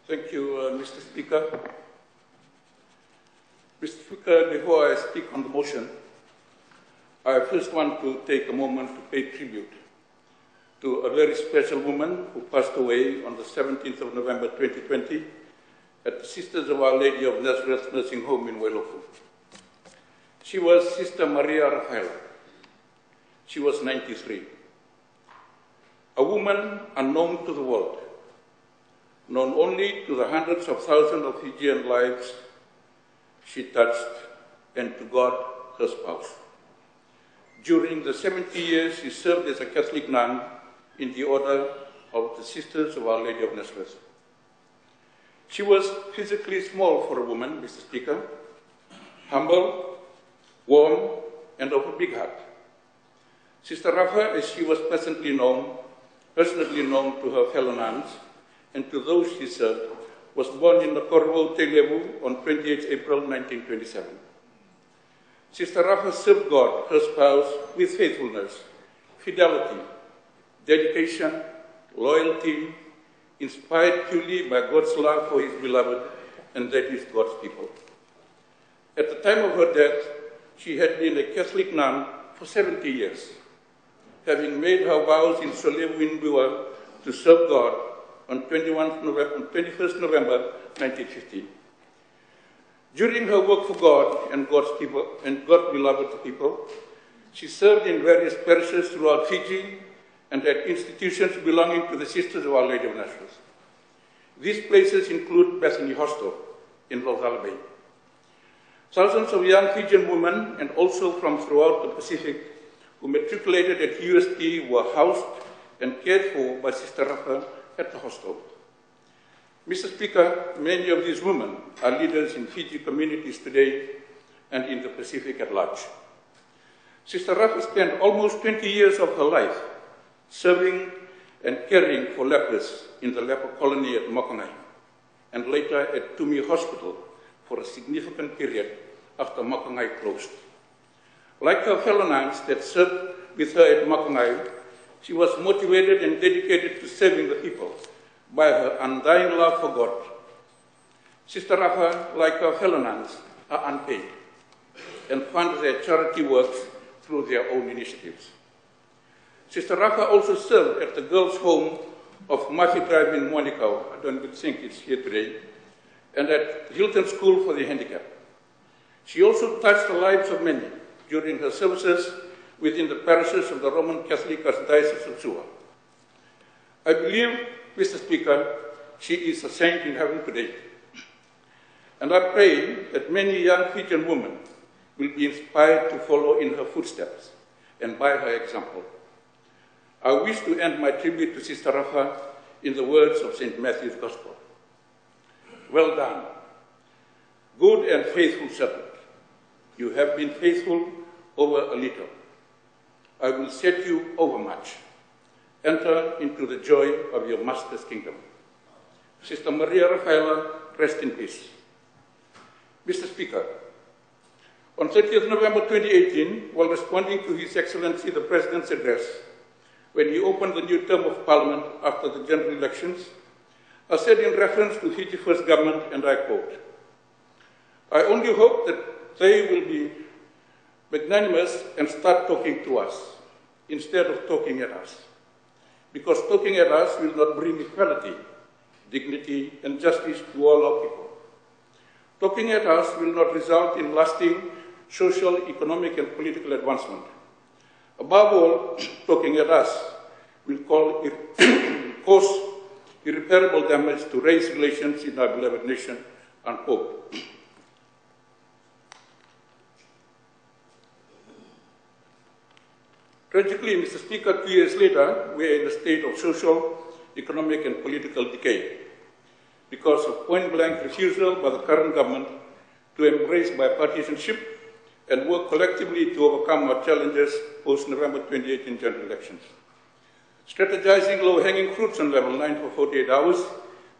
Thank you, Mr. Speaker. Mr. Speaker, before I speak on the motion, I first want to take a moment to pay tribute to a very special woman who passed away on the 17th of November 2020 at the Sisters of Our Lady of Nazareth Nursing Home in Wailofu. She was Sister Maria Rafaela. She was 93. A woman unknown to the world, known only to the hundreds of thousands of Fijian lives she touched, and to God, her spouse. During the 70 years she served as a Catholic nun in the order of the Sisters of Our Lady of Nazareth. She was physically small for a woman, Mr. Speaker, humble, warm, and of a big heart. Sister Rafa, as she was personally known to her fellow nuns and to those she served, was born in Nakorovo, Televu on 28 April 1927. Sister Rafa served God, her spouse, with faithfulness, fidelity, dedication, loyalty, inspired purely by God's love for his beloved, and that is God's people. At the time of her death, she had been a Catholic nun for 70 years, having made her vows in Solevu in Bua to serve God on 21st November 1950. During her work for God and God's people and God's beloved people, she served in various parishes throughout Fiji and at institutions belonging to the Sisters of Our Lady of Nazareth. These places include Bethany Hostel in Lozala Bay. Thousands of young Fijian women, and also from throughout the Pacific, who matriculated at UST were housed and cared for by Sister Rafa at the hostel. Mr. Speaker, many of these women are leaders in Fiji communities today and in the Pacific at large. Sister Rafa spent almost 20 years of her life serving and caring for lepers in the leper colony at Mokongai, and later at Tumi Hospital for a significant period after Mokongai closed. Like her fellow nuns that served with her at Mokongai, she was motivated and dedicated to serving the people by her undying love for God. Sister Rafa, like her fellow nuns, are unpaid and fund their charity works through their own initiatives. Sister Rafa also served at the girls' home of Murphy Drive in Monikau, I don't think it's here today, and at Hilton School for the Handicapped. She also touched the lives of many during her services within the parishes of the Roman Catholic Archdiocese of Suva. I believe, Mr. Speaker, she is a saint in heaven today. And I pray that many young Fijian women will be inspired to follow in her footsteps and by her example. I wish to end my tribute to Sister Rafa in the words of St. Matthew's Gospel. Well done, good and faithful servant. You have been faithful over a little. I will set you over much. Enter into the joy of your Master's kingdom. Sister Maria Rafaela, rest in peace. Mr. Speaker, on 30th November 2018, while responding to His Excellency the President's address, when he opened the new term of Parliament after the general elections, I said in reference to Fiji First Government, and I quote, I only hope that they will be magnanimous and start talking to us instead of talking at us. Because talking at us will not bring equality, dignity, and justice to all our people. Talking at us will not result in lasting social, economic, and political advancement. Above all, talking at us will cause irreparable damage to race relations in our beloved nation, unquote. Tragically, Mr. Speaker, 2 years later, we are in a state of social, economic, and political decay because of point-blank refusal by the current government to embrace bipartisanship and work collectively to overcome our challenges post-November 2018 general elections. Strategizing low-hanging fruits on level 9 for 48 hours,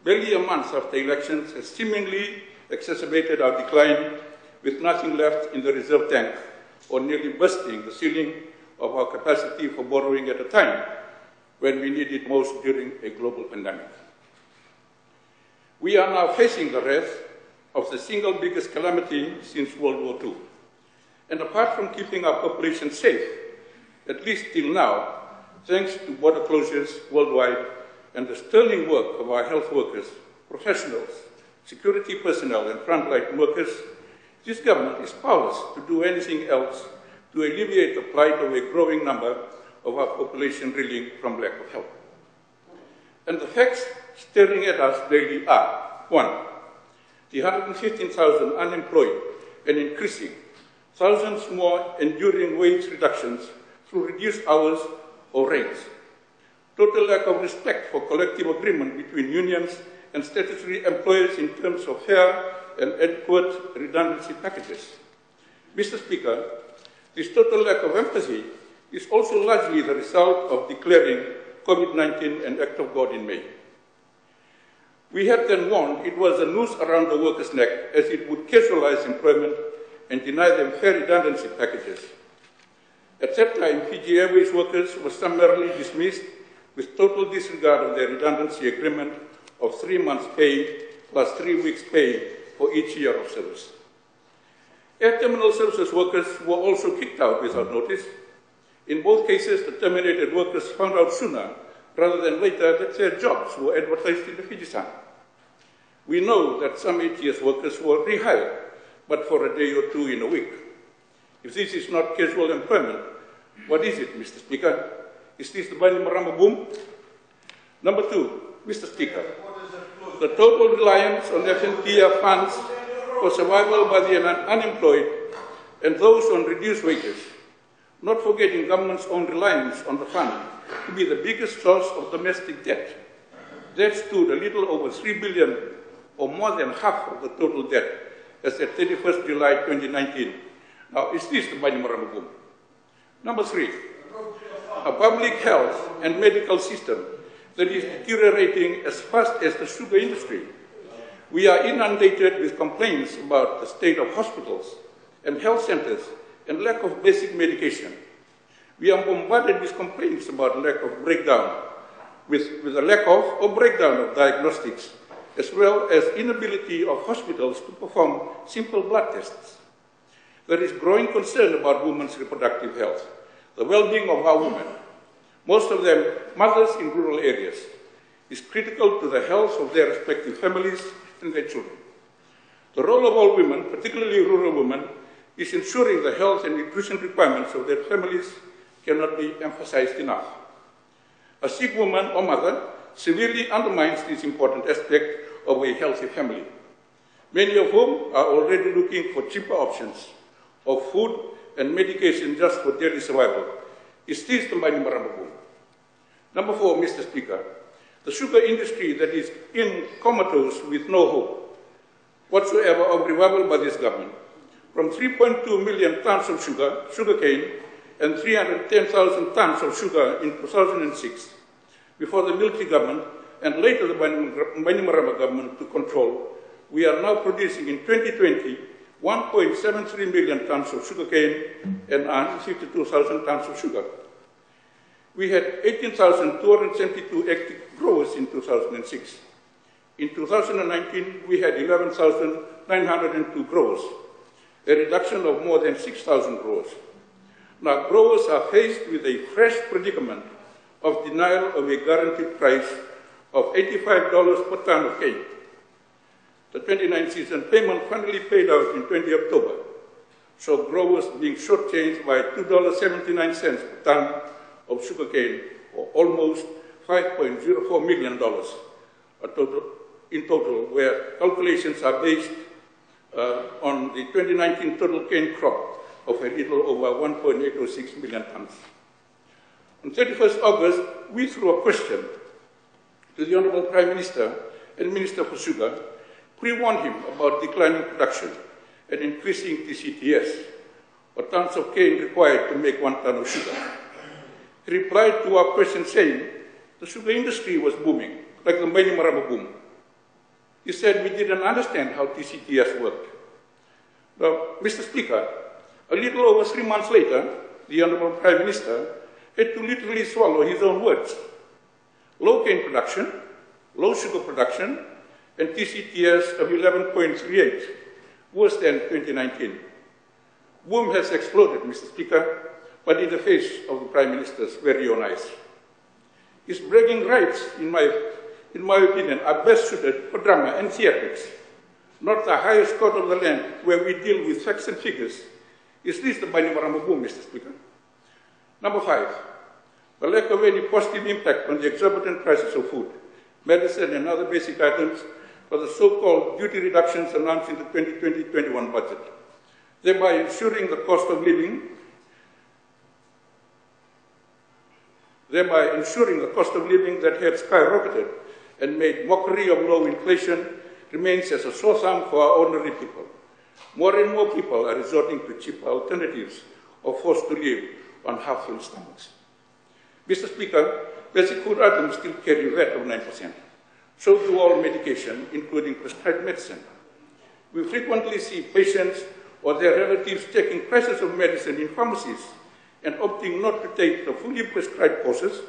barely a month after elections, has seemingly exacerbated our decline with nothing left in the reserve tank, or nearly bursting the ceiling of our capacity for borrowing at a time when we need it most during a global pandemic. We are now facing the wrath of the single biggest calamity since World War II. And apart from keeping our population safe, at least till now, thanks to border closures worldwide and the sterling work of our health workers, professionals, security personnel, and frontline workers, this government is powerless to do anything else to alleviate the plight of a growing number of our population reeling from lack of help. And the facts staring at us daily are: 1, the 115,000 unemployed and increasing, thousands more enduring wage reductions through reduced hours or rates, total lack of respect for collective agreement between unions and statutory employers in terms of fair and adequate redundancy packages. Mr. Speaker, this total lack of empathy is also largely the result of declaring COVID-19 an act of God in May. We had then warned it was a noose around the workers' neck, as it would casualize employment and deny them fair redundancy packages. At that time, Fiji Airways workers were summarily dismissed with total disregard of their redundancy agreement of 3 months' pay plus 3 weeks' pay for each year of service. Air Terminal Services workers were also kicked out without notice. In both cases, the terminated workers found out sooner rather than later that their jobs were advertised in the Fiji Sun. We know that some ATS workers were rehired, but for a day or two in a week. If this is not casual employment, what is it, Mr. Speaker? Is this the Bainimarama boom? Number 2, Mr. Speaker, the total reliance on FNTR funds for survival by the unemployed and those on reduced wages, not forgetting government's own reliance on the fund to be the biggest source of domestic debt. That stood a little over 3 billion, or more than half of the total debt, as at 31st July 2019. Now, is this the Bainimarama boom? Number 3, a public health and medical system that is deteriorating as fast as the sugar industry. We are inundated with complaints about the state of hospitals and health centers and lack of basic medication. We are bombarded with complaints about lack of breakdown, with a lack of or breakdown of diagnostics, as well as inability of hospitals to perform simple blood tests. There is growing concern about women's reproductive health, the well-being of our women, most of them mothers in rural areas, is critical to the health of their respective families and their children. The role of all women, particularly rural women, is ensuring the health and nutrition requirements of their families cannot be emphasized enough. A sick woman or mother severely undermines this important aspect of a healthy family, many of whom are already looking for cheaper options of food and medication just for daily survival. Is this the Bainimarama boom? Number 4, Mr. Speaker, the sugar industry that is in comatose with no hope whatsoever of revival by this government. From 3.2 million tons of sugarcane, and 310,000 tons of sugar in 2006, before the military government and later the Bainimarama government took control, we are now producing in 2020 1.73 million tons of sugarcane and 152,000 tons of sugar. We had 18,272 active growers in 2006. In 2019, we had 11,902 growers, a reduction of more than 6,000 growers. Now, growers are faced with a fresh predicament of denial of a guaranteed price of $85 per ton of cane. The 29 season payment finally paid out in 20 October, so growers being shortchanged by $2.79 per ton of sugarcane, or almost $5.04 million in total, where calculations are based on the 2019 total cane crop of a little over 1.806 million tons. On 31st August, we threw a question to the Honorable Prime Minister and Minister for Sugar, pre-warned him about declining production and increasing TCTS, or tons of cane required to make 1 ton of sugar. He replied to our question saying the sugar industry was booming, like the Bainimarama boom. He said we didn't understand how TCTS worked. Now, Mr. Speaker, a little over 3 months later, the Honorable Prime Minister had to literally swallow his own words. Low cane production, low sugar production, and TCTS of 11.38, worse than 2019. Boom has exploded, Mr. Speaker, but in the face of the Prime Minister's very own eyes. His bragging rights, in my opinion, are best suited for drama and theatrics, not the highest court of the land where we deal with facts and figures. Is this the Bainimarama boom, Mr. Speaker? Number 5, the lack of any positive impact on the exorbitant prices of food, medicine, and other basic items for the so-called duty reductions announced in the 2020-21 budget, thereby ensuring the cost of living that had skyrocketed and made mockery of low inflation remains as a sore thumb for our ordinary people. More and more people are resorting to cheaper alternatives or forced to live on half-full stomachs. Mr. Speaker, basic food items still carry VAT of 9%. So do all medication, including prescribed medicine. We frequently see patients or their relatives taking prices of medicine in pharmacies and opting not to take the fully prescribed courses,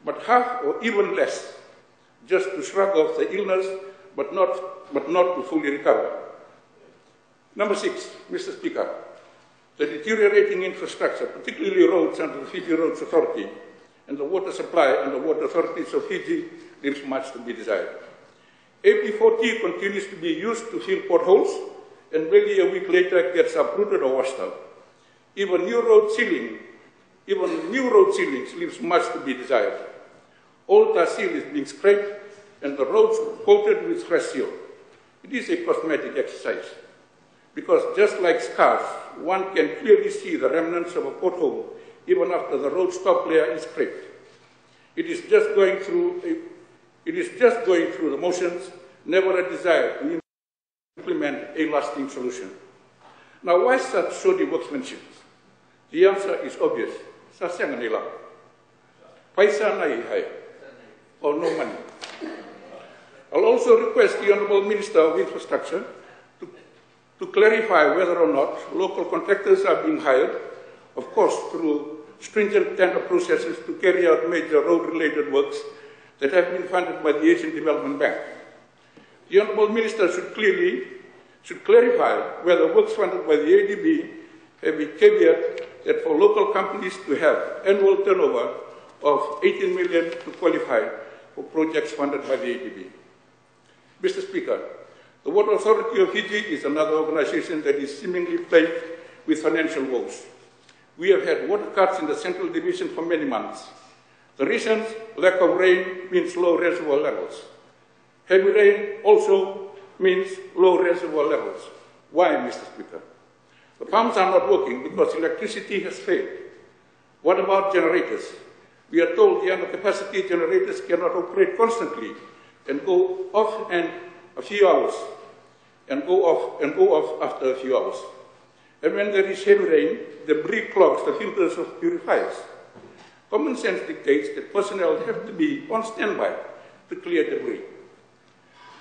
but half or even less, just to shrug off the illness, but not to fully recover. Number 6, Mr. Speaker, the deteriorating infrastructure, particularly roads under the Fiji Roads Authority, and the water supply and the water authorities of Fiji leaves much to be desired. AP40 continues to be used to fill potholes, and barely a week later gets uprooted or washed out. Even new road ceilings leaves much to be desired. Old tar seal is being scraped and the roads coated with fresh seal. It is a cosmetic exercise, because just like scars, one can clearly see the remnants of a pothole even after the road stop layer is scraped. It is just going through the motions, never a desire to implement a lasting solution. Now, why such shoddy workmanship? The answer is obvious. Sasyang nila. Paisa nai hai. Or no money. I'll also request the Honourable Minister of Infrastructure to clarify whether or not local contractors are being hired, of course through stringent tender processes, to carry out major road-related works that have been funded by the Asian Development Bank. The Honourable Minister should clarify whether works funded by the ADB have a caveat that for local companies to have annual turnover of 18 million to qualify for projects funded by the ADB. Mr. Speaker, the Water Authority of Fiji is another organization that is seemingly plagued with financial woes. We have had water cuts in the Central Division for many months. The reasons: lack of rain means low reservoir levels. Heavy rain also means low reservoir levels. Why, Mr. Speaker? The pumps are not working because electricity has failed. What about generators? We are told the under-capacity generators cannot operate constantly and go off in a few hours, and go off after a few hours. And when there is heavy rain, debris clogs the filters of purifiers. Common sense dictates that personnel have to be on standby to clear debris.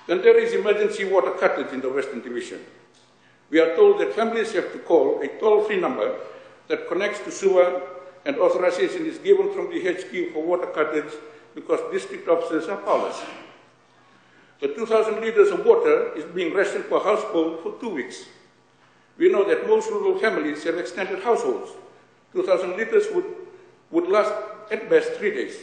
Then there is emergency water cutters in the Western Division. We are told that families have to call a toll-free number that connects to sewer, and authorization is given from the HQ for water cutters because district officers are powerless. The 2,000 litres of water is being rationed per household for 2 weeks. We know that most rural families have extended households. 2,000 litres would last at best 3 days.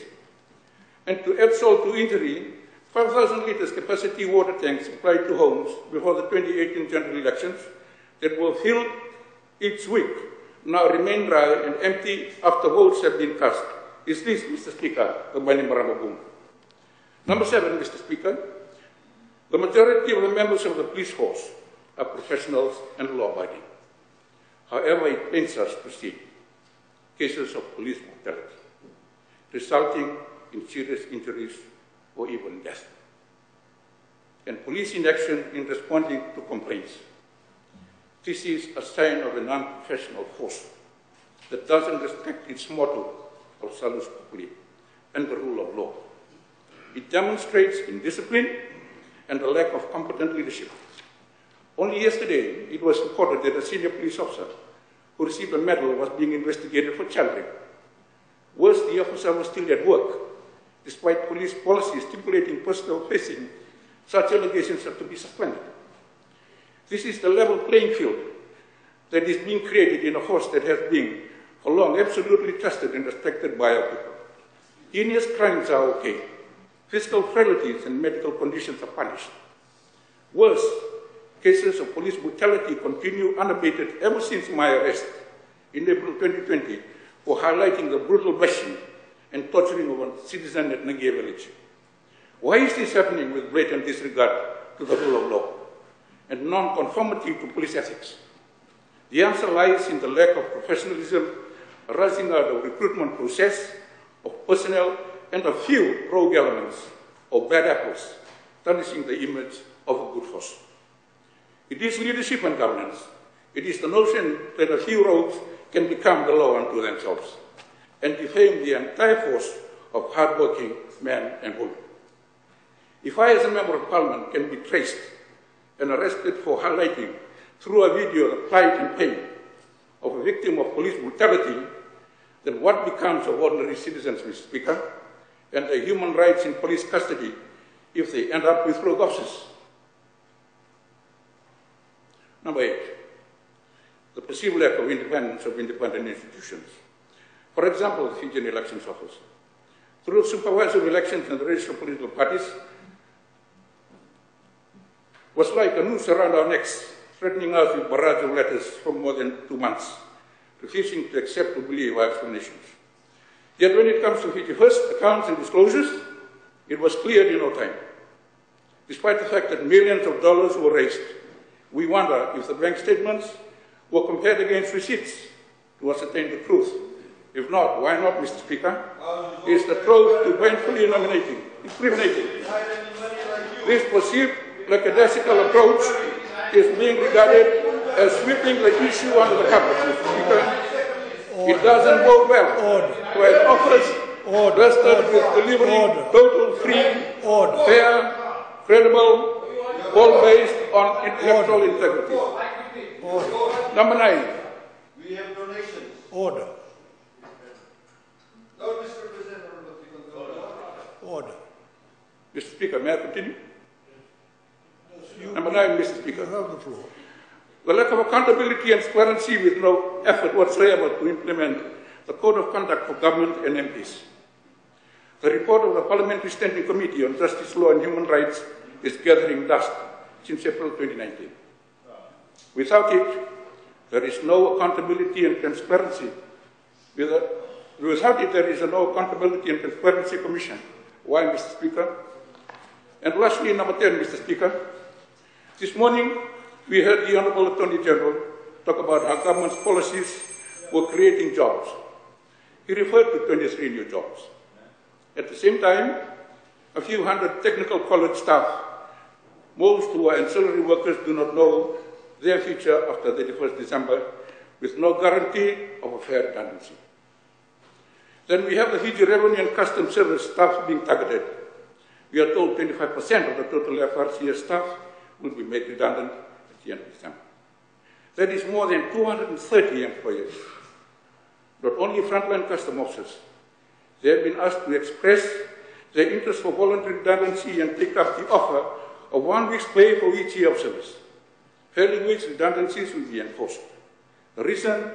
And to add salt to injury, 5,000 litres capacity water tanks supplied to homes before the 2018 general elections that were filled each week now remain dry and empty after votes have been cast. Is this, Mr. Speaker, the Bainimarama boom? Number 7, Mr. Speaker, the majority of the members of the police force are professionals and law-abiding. However, it pains us to see cases of police brutality resulting in serious injuries or even death, and police inaction in responding to complaints. This is a sign of an unprofessional force that doesn't respect its motto of salus populi and the rule of law. It demonstrates indiscipline and a lack of competent leadership. Only yesterday, it was reported that a senior police officer who received a medal was being investigated for child rape. Worse, the officer was still at work, despite police policy stipulating personal facing Such allegations have to be suspended. This is the level playing field that is being created in a horse that has been, for long, absolutely trusted and respected by our people. Heinous crimes are okay. Physical frailties and medical conditions are punished. Worse, cases of police brutality continue unabated ever since my arrest in April 2020 for highlighting the brutal bashing and torturing of a citizen at Nagia village. Why is this happening with blatant disregard to the rule of law and non-conformity to police ethics? The answer lies in the lack of professionalism arising out of recruitment process, of personnel, and a few rogue elements or bad apples, tarnishing the image of a good horse. It is leadership and governance. It is the notion that a few rogues can become the law unto themselves and defame the entire force of hard-working men and women. If I, as a member of parliament, can be traced and arrested for highlighting through a video the plight and pain of a victim of police brutality, then what becomes of ordinary citizens, Mr. Speaker, and their human rights in police custody if they end up with rogue officers? Number 8, the perceived lack of independence of independent institutions. For example, the Fijian Elections Office. Through supervisory elections and the register of political parties was like a noose around our necks, threatening us with barrage of letters for more than 2 months, refusing to accept or believe our explanations. Yet when it comes to Fiji First accounts and disclosures, it was cleared in no time. Despite the fact that millions of dollars were raised, we wonder if the bank statements were compared against receipts to ascertain the truth. If not, why not, Mr. Speaker? Is the truth to painfully incriminating? This perceived lackadaisical approach is being regarded as sweeping the issue under the carpet, Mr. Speaker. It doesn't bode well to have offers vested with delivering total free, fair, credible, all based on intellectual integrity. Number 9. We have donations. Order. No, Mr. President. Order. Mr. Speaker, may I continue? Number 9, Mr. Speaker. You have the floor. The lack of accountability and transparency with no effort whatsoever to implement the Code of Conduct for Government and MPs. The report of the Parliamentary Standing Committee on Justice, Law and Human Rights is gathering dust since April 2019. Without it, there is no accountability and transparency. Without it, there is no accountability and transparency commission. Why, Mr. Speaker? And lastly, number 10, Mr. Speaker. This morning, we heard the Honourable Attorney General talk about how government's policies were creating jobs. He referred to 23 new jobs. At the same time, a few hundred technical college staff, most who are ancillary workers, do not know their future after 31st December, with no guarantee of a fair redundancy. Then we have the Fiji Revenue and Customs Service staff being targeted. We are told 25% of the total FRCS staff will be made redundant at the end of December. That is more than 230 employees, not only frontline custom officers. They have been asked to express their interest for voluntary redundancy and take up the offer of 1 week's pay for each year of service, failing which redundancies will be enforced. The reason,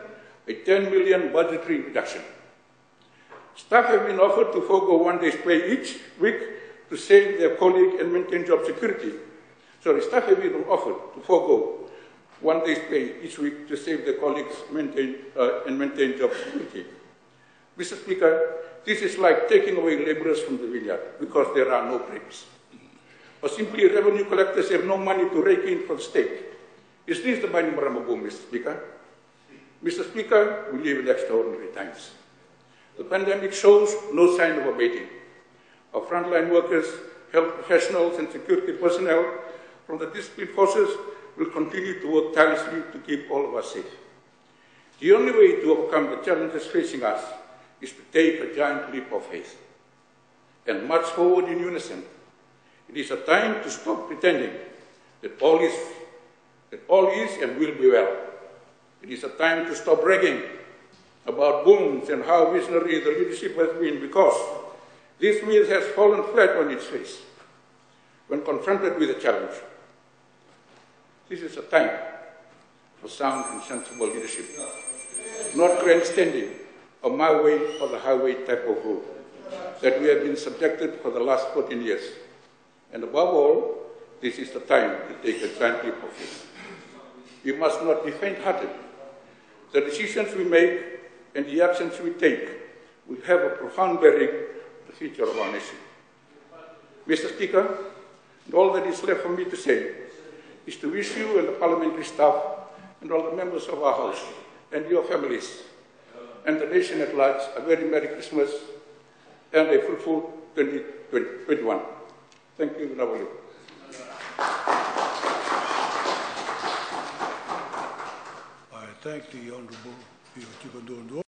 a 10 million budgetary reduction. Staff have been offered to forego 1 day's pay each week to save their colleague and maintain job security. Sorry, staff have been offered to forego 1 day's pay each week to save their colleagues and maintain job security. Mr. Speaker, this is like taking away laborers from the vineyard because there are no grapes. Or simply revenue collectors have no money to rake in for the state. Is this the Bani Maramabu, Mr. Speaker? Mr. Speaker, we live in extraordinary times. The pandemic shows no sign of abating. Our frontline workers, health professionals, and security personnel from the disciplined forces will continue to work tirelessly to keep all of us safe. The only way to overcome the challenges facing us is to take a giant leap of faith and march forward in unison. It is a time to stop pretending that all is and will be well. It is a time to stop bragging about booms and how visionary the leadership has been, because this myth has fallen flat on its face. when confronted with a challenge. This is a time for sound and sensible leadership, not grandstanding or my way or the highway type of rule that we have been subjected for the last 14 years. And above all, this is the time to take a giant leap of faith. We must not be faint-hearted. The decisions we make and the actions we take will have a profound bearing on the future of our nation. Mr. Speaker, all that is left for me to say is to wish you and the parliamentary staff and all the members of our House and your families and the nation at large a very Merry Christmas and a fruitful 2021. Thank you, Honorable. I thank the Honorable for what you're doing.